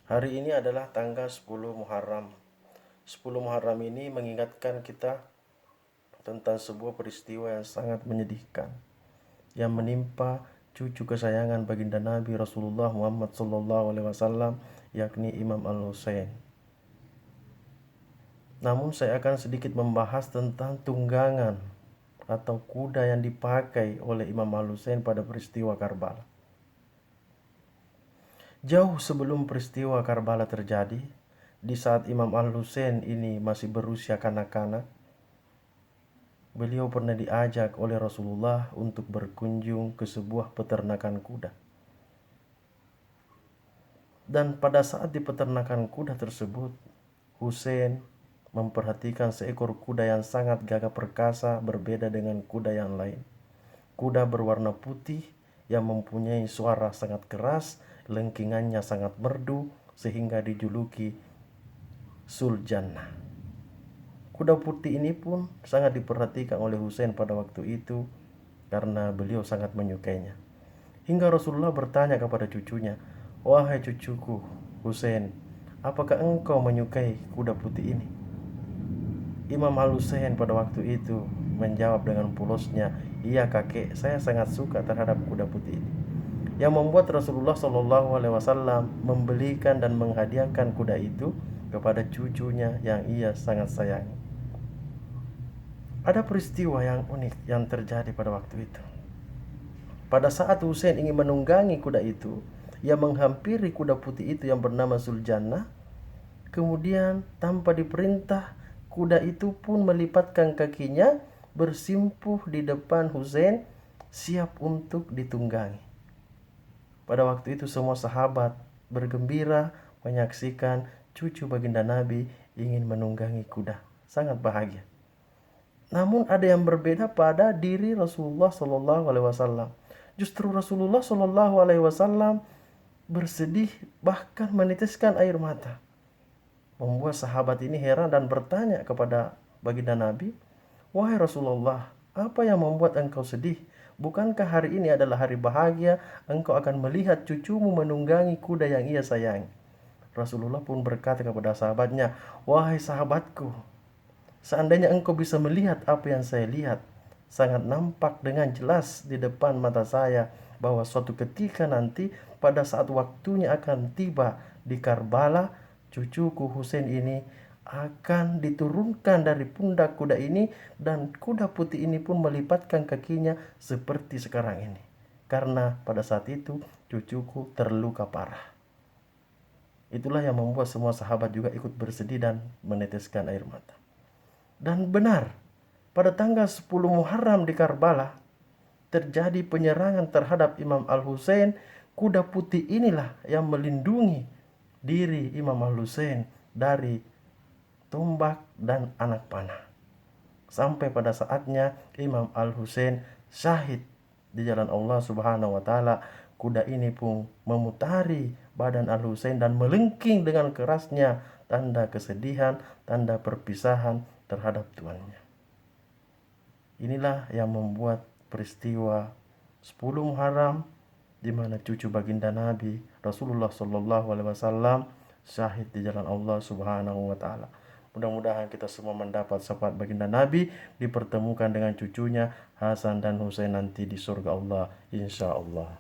Hari ini adalah tanggal 10 Muharram. 10 Muharram ini mengingatkan kita tentang sebuah peristiwa yang sangat menyedihkan yang menimpa cucu kesayangan baginda Nabi Rasulullah Muhammad SAW, yakni Imam Al-Husain. Namun saya akan sedikit membahas tentang tunggangan atau kuda yang dipakai oleh Imam Al-Husain pada peristiwa Karbala. Jauh sebelum peristiwa Karbala terjadi, di saat Imam Al-Husain ini masih berusia kanak-kanak, beliau pernah diajak oleh Rasulullah untuk berkunjung ke sebuah peternakan kuda. Dan pada saat di peternakan kuda tersebut, Husain memperhatikan seekor kuda yang sangat gagah perkasa berbeda dengan kuda yang lain. Kuda berwarna putih yang mempunyai suara sangat keras, lengkingannya sangat merdu sehingga dijuluki Suljannah. Kuda putih ini pun sangat diperhatikan oleh Husain pada waktu itu karena beliau sangat menyukainya. Hingga Rasulullah bertanya kepada cucunya, "Wahai cucuku Husain, apakah engkau menyukai kuda putih ini?" Imam Al-Husain pada waktu itu menjawab dengan polosnya, "Iya kakek, saya sangat suka terhadap kuda putih ini." Yang membuat Rasulullah SAW membelikan dan menghadiahkan kuda itu kepada cucunya yang ia sangat sayangi. Ada peristiwa yang unik yang terjadi pada waktu itu. Pada saat Husain ingin menunggangi kuda itu, ia menghampiri kuda putih itu yang bernama Suljannah. Kemudian tanpa diperintah, kuda itu pun melipatkan kakinya bersimpuh di depan Husain, siap untuk ditunggangi. Pada waktu itu semua sahabat bergembira menyaksikan cucu baginda Nabi ingin menunggangi kuda. Sangat bahagia. Namun ada yang berbeda pada diri Rasulullah SAW. Justru Rasulullah SAW bersedih bahkan meneteskan air mata. Membuat sahabat ini heran dan bertanya kepada baginda Nabi, "Wahai Rasulullah, apa yang membuat engkau sedih? Bukankah hari ini adalah hari bahagia, engkau akan melihat cucumu menunggangi kuda yang ia sayangi?" Rasulullah pun berkata kepada sahabatnya, "Wahai sahabatku, seandainya engkau bisa melihat apa yang saya lihat, sangat nampak dengan jelas di depan mata saya bahwa suatu ketika nanti pada saat waktunya akan tiba di Karbala, cucuku Husain ini akan diturunkan dari pundak kuda ini dan kuda putih ini pun melipatkan kakinya seperti sekarang ini. Karena pada saat itu cucuku terluka parah." Itulah yang membuat semua sahabat juga ikut bersedih dan meneteskan air mata. Dan benar, pada tanggal 10 Muharram di Karbala terjadi penyerangan terhadap Imam Al-Husain. Kuda putih inilah yang melindungi diri Imam Al-Husain dari tombak dan anak panah. Sampai pada saatnya Imam Al-Husain syahid di jalan Allah Subhanahu wa taala. Kuda ini pun memutari badan Al-Husain dan melengking dengan kerasnya, tanda kesedihan, tanda perpisahan terhadap tuannya. Inilah yang membuat peristiwa 10 Muharram di mana cucu baginda Nabi Rasulullah SAW syahid di jalan Allah Subhanahu wa taala. Mudah-mudahan kita semua mendapat syafaat baginda Nabi, dipertemukan dengan cucunya Hasan dan Husain nanti di surga Allah, insya Allah.